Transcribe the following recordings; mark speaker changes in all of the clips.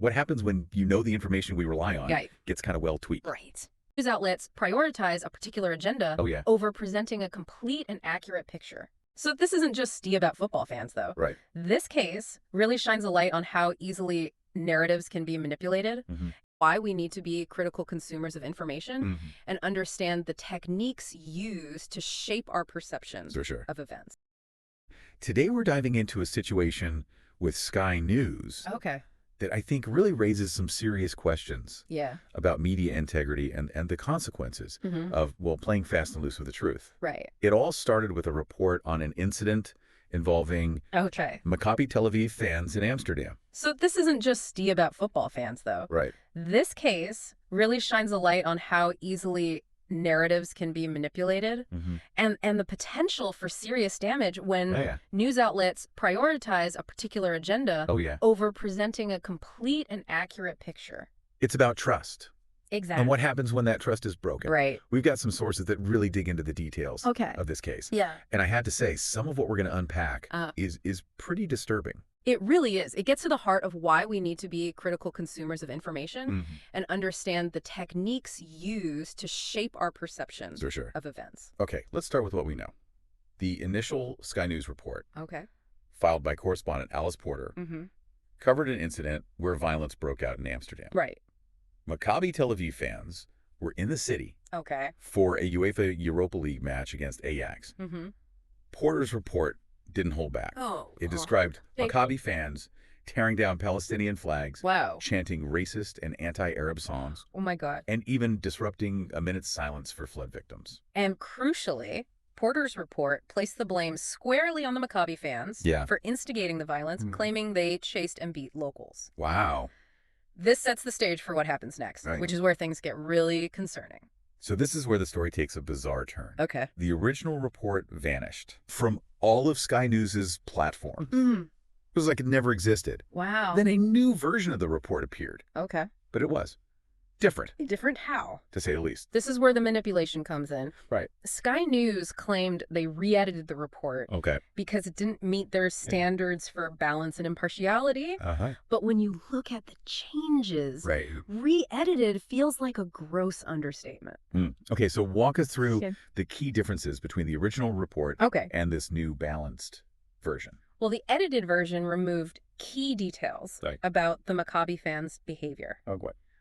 Speaker 1: What happens when you know the information we rely on gets kind of well tweaked?
Speaker 2: Right. News outlets prioritize a particular agenda over presenting a complete and accurate picture. So this isn't just Steve about football fans, though.
Speaker 1: Right.
Speaker 2: This case really shines a light on how easily narratives can be manipulated, why we need to be critical consumers of information, and understand the techniques used to shape our perceptions of events.
Speaker 1: Today we're diving into a situation with Sky News that I think really raises some serious questions about media integrity and the consequences of, well, playing fast and loose with the truth.
Speaker 2: Right.
Speaker 1: It all started with a report on an incident involving Maccabi Tel Aviv fans in Amsterdam.
Speaker 2: So this isn't just Steve about football fans, though.
Speaker 1: Right.
Speaker 2: This case really shines a light on how easily narratives can be manipulated and the potential for serious damage when news outlets prioritize a particular agenda over presenting a complete and accurate picture.
Speaker 1: It's about trust.
Speaker 2: Exactly.
Speaker 1: And what happens when that trust is broken.
Speaker 2: Right.
Speaker 1: We've got some sources that really dig into the details of this case.
Speaker 2: Yeah.
Speaker 1: And I had to say, some of what we're going to unpack is pretty disturbing.
Speaker 2: It really is. It gets to the heart of why we need to be critical consumers of information and understand the techniques used to shape our perceptions of events.
Speaker 1: Okay, let's start with what we know. The initial Sky News report, filed by correspondent Alice Porter, covered an incident where violence broke out in Amsterdam.
Speaker 2: Right.
Speaker 1: Maccabi Tel Aviv fans were in the city for a UEFA Europa League match against Ajax. Porter's report didn't hold back. It described Maccabi fans tearing down Palestinian flags, chanting racist and anti-Arab songs.
Speaker 2: Oh my God.
Speaker 1: And even disrupting a minute's silence for flood victims.
Speaker 2: And crucially, Porter's report placed the blame squarely on the Maccabi fans for instigating the violence, claiming they chased and beat locals.
Speaker 1: Wow.
Speaker 2: This sets the stage for what happens next, which is where things get really concerning.
Speaker 1: So this is where the story takes a bizarre turn.
Speaker 2: Okay.
Speaker 1: The original report vanished from all of Sky News's platforms. It was like it never existed.
Speaker 2: Wow.
Speaker 1: Then a new version of the report appeared.
Speaker 2: Okay.
Speaker 1: But it was different.
Speaker 2: Different how?
Speaker 1: To say the least.
Speaker 2: This is where the manipulation comes in.
Speaker 1: Right.
Speaker 2: Sky News claimed they re-edited the report because it didn't meet their standards for balance and impartiality. But when you look at the changes, re-edited feels like a gross understatement.
Speaker 1: Okay, so walk us through the key differences between the original report and this new balanced version.
Speaker 2: Well, the edited version removed key details about the Maccabi fans' behavior.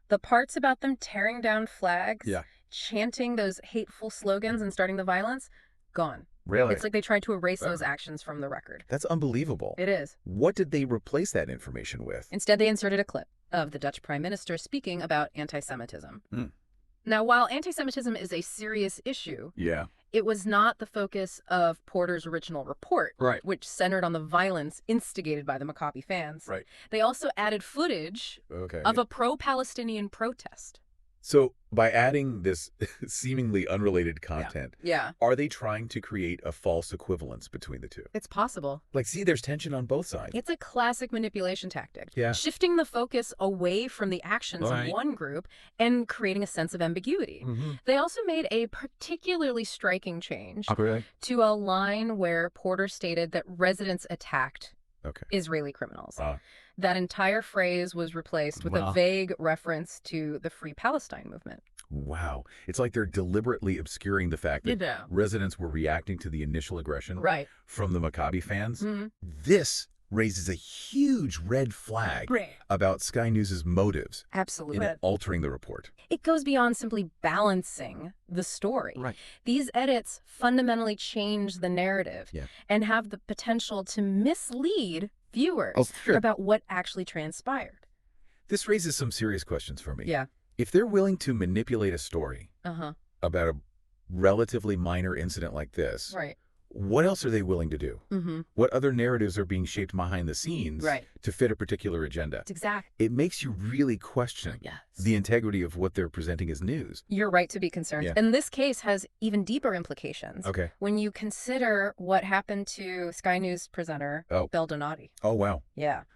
Speaker 2: The parts about them tearing down flags, chanting those hateful slogans and starting the violence, gone.
Speaker 1: Really?
Speaker 2: It's like they tried to erase those actions from the record.
Speaker 1: That's unbelievable.
Speaker 2: It is.
Speaker 1: What did they replace that information with?
Speaker 2: Instead, they inserted a clip of the Dutch Prime Minister speaking about anti-Semitism. Now, while anti-Semitism is a serious issue, it was not the focus of Porter's original report, which centered on the violence instigated by the Maccabi fans. They also added footage of a pro-Palestinian protest.
Speaker 1: So by adding this seemingly unrelated content, are they trying to create a false equivalence between the two?
Speaker 2: It's possible.
Speaker 1: Like, see, there's tension on both sides.
Speaker 2: It's a classic manipulation tactic. Shifting the focus away from the actions of one group and creating a sense of ambiguity. They also made a particularly striking change to a line where Porter stated that residents attacked Israeli criminals. That entire phrase was replaced with a vague reference to the Free Palestine movement.
Speaker 1: Wow. It's like they're deliberately obscuring the fact that residents were reacting to the initial aggression from the Maccabi fans. This raises a huge red flag about Sky News's motives in altering the report.
Speaker 2: It goes beyond simply balancing the story. These edits fundamentally change the narrative and have the potential to mislead viewers about what actually transpired.
Speaker 1: This raises some serious questions for me. If they're willing to manipulate a story about a relatively minor incident like this, what else are they willing to do? What other narratives are being shaped behind the scenes to fit a particular agenda? It makes you really question the integrity of what they're presenting as news.
Speaker 2: You're right to be concerned. And this case has even deeper implications when you consider what happened to Sky News presenter Beldonati.
Speaker 1: Oh, wow.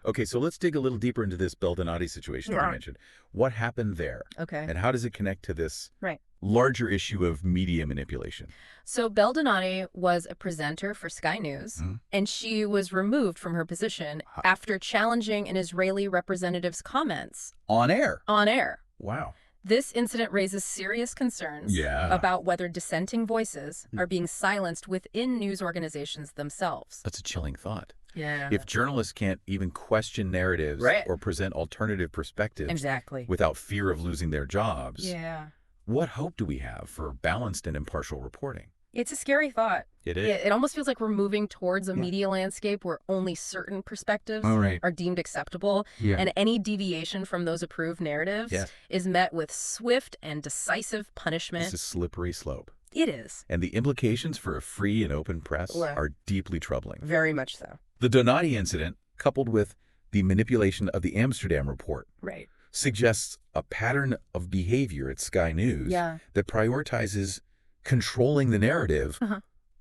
Speaker 2: Okay,
Speaker 1: so let's dig a little deeper into this Beldonati situation that you mentioned. What happened there? And how does it connect to this larger issue of media manipulation?
Speaker 2: So Belle Donati was a presenter for Sky News, and she was removed from her position after challenging an Israeli representative's comments.
Speaker 1: On air?
Speaker 2: On air.
Speaker 1: Wow.
Speaker 2: This incident raises serious concerns about whether dissenting voices are being silenced within news organizations themselves.
Speaker 1: That's a chilling thought.
Speaker 2: Yeah.
Speaker 1: If journalists can't even question narratives or present alternative perspectives without fear of losing their jobs, what hope do we have for balanced and impartial reporting?
Speaker 2: It's a scary thought.
Speaker 1: It is.
Speaker 2: It almost feels like we're moving towards a media landscape where only certain perspectives are deemed acceptable, and any deviation from those approved narratives is met with swift and decisive punishment.
Speaker 1: It's a slippery slope.
Speaker 2: It is.
Speaker 1: And the implications for a free and open press are deeply troubling.
Speaker 2: Very much so.
Speaker 1: The Donati incident, coupled with the manipulation of the Amsterdam report, suggests a pattern of behavior at Sky News that prioritizes controlling the narrative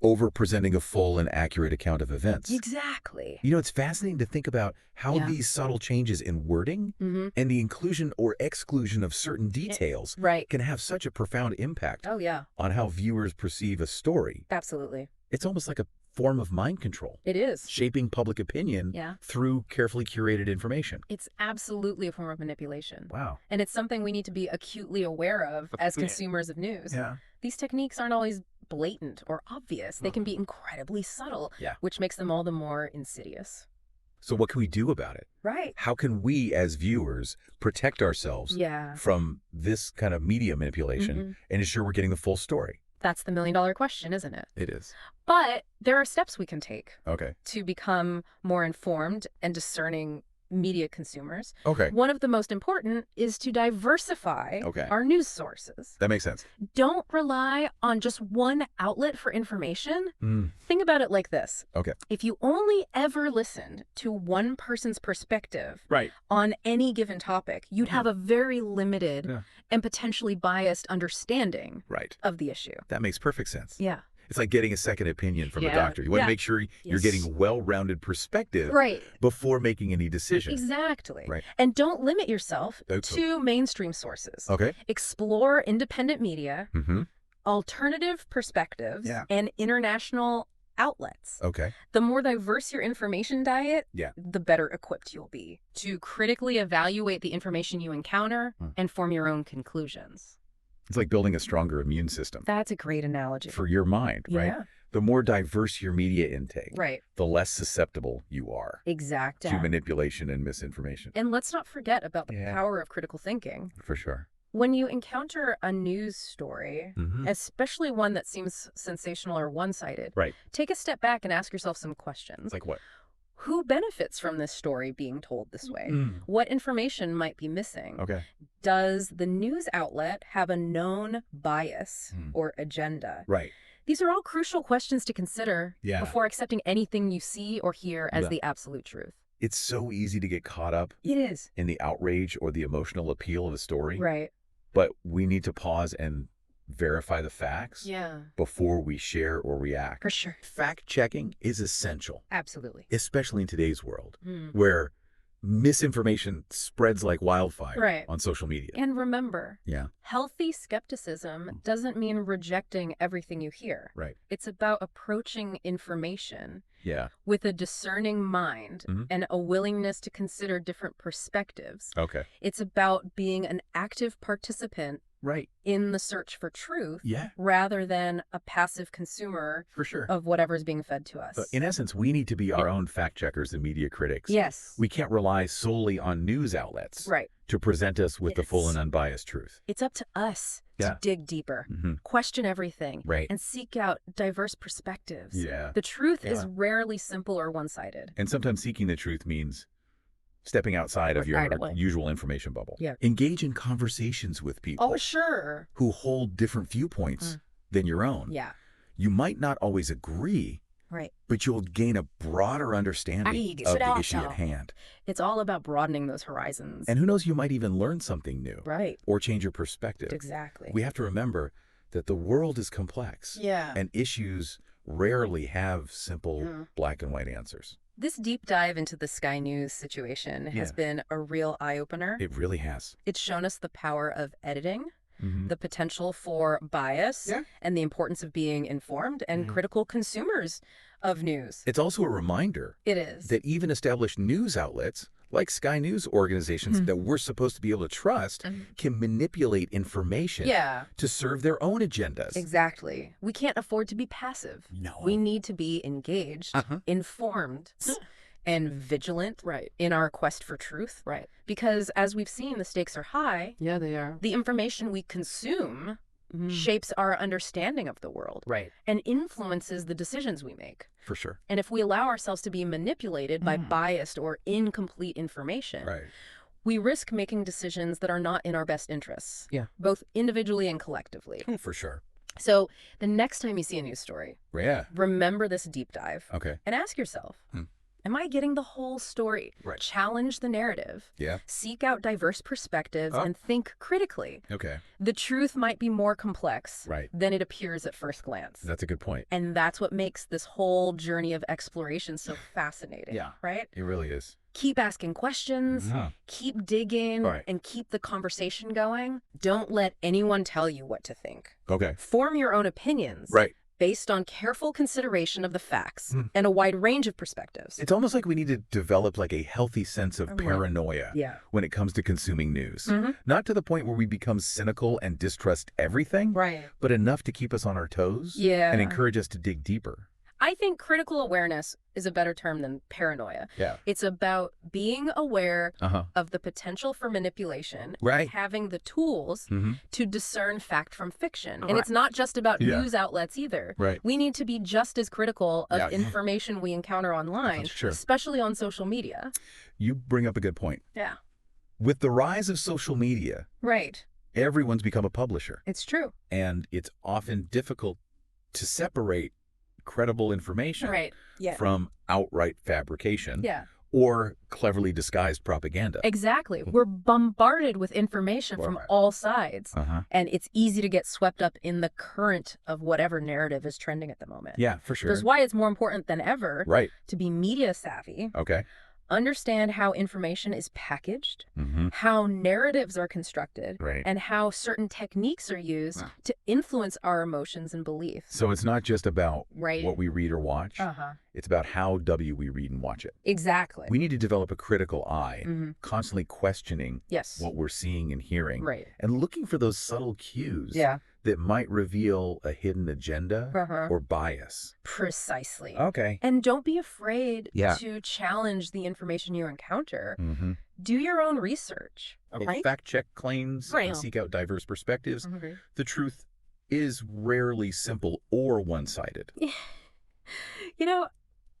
Speaker 1: over presenting a full and accurate account of events.
Speaker 2: Exactly.
Speaker 1: You know, it's fascinating to think about how these subtle changes in wording and the inclusion or exclusion of certain details can have such a profound impact on how viewers perceive a story.
Speaker 2: Absolutely.
Speaker 1: It's almost like a form of mind control.
Speaker 2: It is.
Speaker 1: Shaping public opinion through carefully curated information.
Speaker 2: It's absolutely a form of manipulation.
Speaker 1: Wow.
Speaker 2: And it's something we need to be acutely aware of as consumers of news. These techniques aren't always blatant or obvious. They can be incredibly subtle, which makes them all the more insidious.
Speaker 1: So what can we do about it?
Speaker 2: Right.
Speaker 1: How can we as viewers protect ourselves from this kind of media manipulation and ensure we're getting the full story?
Speaker 2: That's the million-dollar question, isn't it?
Speaker 1: It is.
Speaker 2: But there are steps we can take
Speaker 1: to
Speaker 2: become more informed and discerning media consumers.
Speaker 1: Okay.
Speaker 2: One of the most important is to diversify our news sources.
Speaker 1: That makes sense.
Speaker 2: Don't rely on just one outlet for information. Think about it like this. If you only ever listened to one person's perspective on any given topic, you'd have a very limited and potentially biased understanding of the issue.
Speaker 1: That makes perfect sense.
Speaker 2: Yeah.
Speaker 1: It's like getting a second opinion from a doctor. You want to make sure you're getting a well-rounded perspective before making any decision.
Speaker 2: Exactly. And don't limit yourself to mainstream sources. Explore independent media, alternative perspectives, and international outlets. The more diverse your information diet, the better equipped you'll be to critically evaluate the information you encounter and form your own conclusions.
Speaker 1: It's like building a stronger immune system.
Speaker 2: That's a great analogy.
Speaker 1: For your mind, right? The more diverse your media intake, the less susceptible you are to manipulation and misinformation.
Speaker 2: And let's not forget about the power of critical thinking.
Speaker 1: For sure.
Speaker 2: When you encounter a news story, especially one that seems sensational or one-sided, take a step back and ask yourself some questions.
Speaker 1: Like what?
Speaker 2: Who benefits from this story being told this way? What information might be missing? Does the news outlet have a known bias or agenda? These are all crucial questions to consider before accepting anything you see or hear as the absolute truth.
Speaker 1: It's so easy to get caught up in the outrage or the emotional appeal of a story. But we need to pause and verify the facts before we share or react.
Speaker 2: For sure.
Speaker 1: Fact-checking is essential.
Speaker 2: Absolutely.
Speaker 1: Especially in today's world, where misinformation spreads like wildfire on social media.
Speaker 2: And remember, healthy skepticism doesn't mean rejecting everything you hear. It's about approaching information with a discerning mind and a willingness to consider different perspectives. It's about being an active participant in the search for truth rather than a passive consumer of whatever's being fed to us.
Speaker 1: So in essence, we need to be our own fact checkers and media critics. We can't rely solely on news outlets to present us with the full and unbiased truth.
Speaker 2: It's up to us to dig deeper, question everything, and seek out diverse perspectives. The truth is rarely simple or one-sided.
Speaker 1: And sometimes seeking the truth means stepping outside of your usual information bubble. Engage in conversations with people who hold different viewpoints than your own. You might not always agree, but you'll gain a broader understanding of the issue at hand.
Speaker 2: It's all about broadening those horizons.
Speaker 1: And who knows, you might even learn something new. Or change your perspective.
Speaker 2: Exactly.
Speaker 1: We have to remember that the world is complex. And issues rarely have simple black and white answers.
Speaker 2: This deep dive into the Sky News situation has been a real eye-opener.
Speaker 1: It really has.
Speaker 2: It's shown us the power of editing, the potential for bias, and the importance of being informed and critical consumers of news.
Speaker 1: It's also a reminder that even established news outlets, like Sky News organizations that we're supposed to be able to trust, can manipulate information to serve their own agendas.
Speaker 2: Exactly. We can't afford to be passive.
Speaker 1: No.
Speaker 2: We need to be engaged, informed, and vigilant in our quest for truth. Right. Because as we've seen, the stakes are high.
Speaker 3: Yeah, they are.
Speaker 2: The information we consume shapes our understanding of the world.
Speaker 3: Right.
Speaker 2: And influences the decisions we make.
Speaker 1: For sure.
Speaker 2: And if we allow ourselves to be manipulated by biased or incomplete information, we risk making decisions that are not in our best interests.
Speaker 3: Yeah.
Speaker 2: Both individually and collectively.
Speaker 1: Oh, for sure.
Speaker 2: So the next time you see a news story, remember this deep dive.
Speaker 1: Okay.
Speaker 2: And ask yourself, am I getting the whole story?
Speaker 1: Right.
Speaker 2: Challenge the narrative.
Speaker 1: Yeah.
Speaker 2: Seek out diverse perspectives and think critically.
Speaker 1: Okay.
Speaker 2: The truth might be more complex than it appears at first glance.
Speaker 1: That's a good point.
Speaker 2: And that's what makes this whole journey of exploration so fascinating.
Speaker 1: Yeah.
Speaker 2: Right?
Speaker 1: It really is.
Speaker 2: Keep asking questions, keep digging, and keep the conversation going. Don't let anyone tell you what to think.
Speaker 1: Okay.
Speaker 2: Form your own opinions. Based on careful consideration of the facts and a wide range of perspectives.
Speaker 1: It's almost like we need to develop like a healthy sense of paranoia when it comes to consuming news. Not to the point where we become cynical and distrust everything, but enough to keep us on our toes and encourage us to dig deeper.
Speaker 2: I think critical awareness is a better term than paranoia. It's about being aware of the potential for manipulation, having the tools to discern fact from fiction. And it's not just about news outlets either. We need to be just as critical of information we encounter online, especially on social media.
Speaker 1: You bring up a good point.
Speaker 2: Yeah.
Speaker 1: With the rise of social media, everyone's become a publisher.
Speaker 2: It's true.
Speaker 1: And it's often difficult to separate credible information from outright fabrication or cleverly disguised propaganda.
Speaker 2: Exactly. We're bombarded with information from all sides, and it's easy to get swept up in the current of whatever narrative is trending at the moment.
Speaker 1: Yeah, for sure.
Speaker 2: That's why it's more important than ever to be media savvy. Understand how information is packaged, how narratives are constructed, and how certain techniques are used to influence our emotions and beliefs.
Speaker 1: So it's not just about what we read or watch. It's about how we read and watch it.
Speaker 2: Exactly.
Speaker 1: We need to develop a critical eye, constantly questioning what we're seeing and hearing, and looking for those subtle cues that might reveal a hidden agenda or bias.
Speaker 2: Precisely.
Speaker 1: Okay.
Speaker 2: And don't be afraid to challenge the information you encounter. Do your own research.
Speaker 1: Fact check claims and seek out diverse perspectives. The truth is rarely simple or one-sided.
Speaker 2: You know,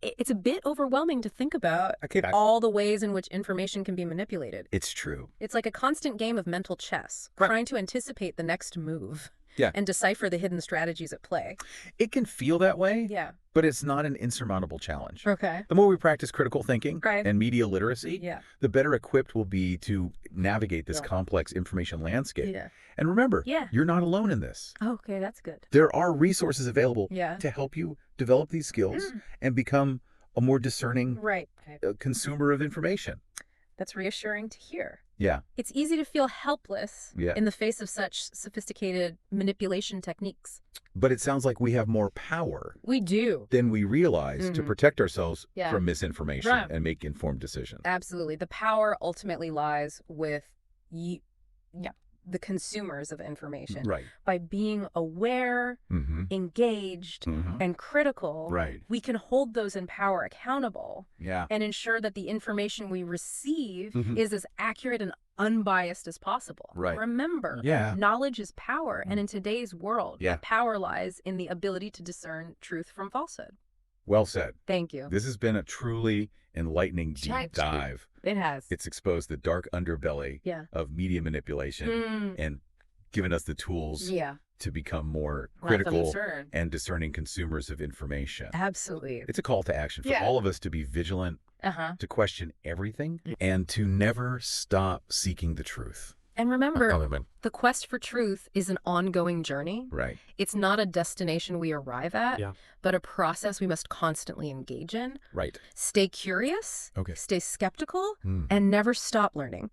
Speaker 2: it's a bit overwhelming to think about all the ways in which information can be manipulated.
Speaker 1: It's true.
Speaker 2: It's like a constant game of mental chess, trying to anticipate the next move. And decipher the hidden strategies at play.
Speaker 1: It can feel that way, but it's not an insurmountable challenge.
Speaker 2: Okay.
Speaker 1: The more we practice critical thinking and media literacy, the better equipped we'll be to navigate this complex information landscape. And remember, you're not alone in this.
Speaker 2: Okay, that's good.
Speaker 1: There are resources available to help you develop these skills and become a more discerning consumer of information.
Speaker 2: That's reassuring to hear.
Speaker 1: Yeah.
Speaker 2: It's easy to feel helpless in the face of such sophisticated manipulation techniques.
Speaker 1: But it sounds like we have more power.
Speaker 2: We do.
Speaker 1: Than we realize to protect ourselves from misinformation and make informed decisions.
Speaker 2: Absolutely. The power ultimately lies with the consumers of information. By being aware, engaged, and critical, we can hold those in power accountable and ensure that the information we receive is as accurate and unbiased as possible. Remember, knowledge is power, and in today's world, power lies in the ability to discern truth from falsehood.
Speaker 1: Well said.
Speaker 2: Thank you.
Speaker 1: This has been a truly enlightening deep dive.
Speaker 2: It has.
Speaker 1: It's exposed the dark underbelly of media manipulation and given us the tools to become more critical and discerning consumers of information.
Speaker 2: Absolutely.
Speaker 1: It's a call to action for all of us to be vigilant, to question everything, and to never stop seeking the truth.
Speaker 2: And remember, the quest for truth is an ongoing journey. It's not a destination we arrive at, but a process we must constantly engage in. Stay curious, stay skeptical, and never stop learning.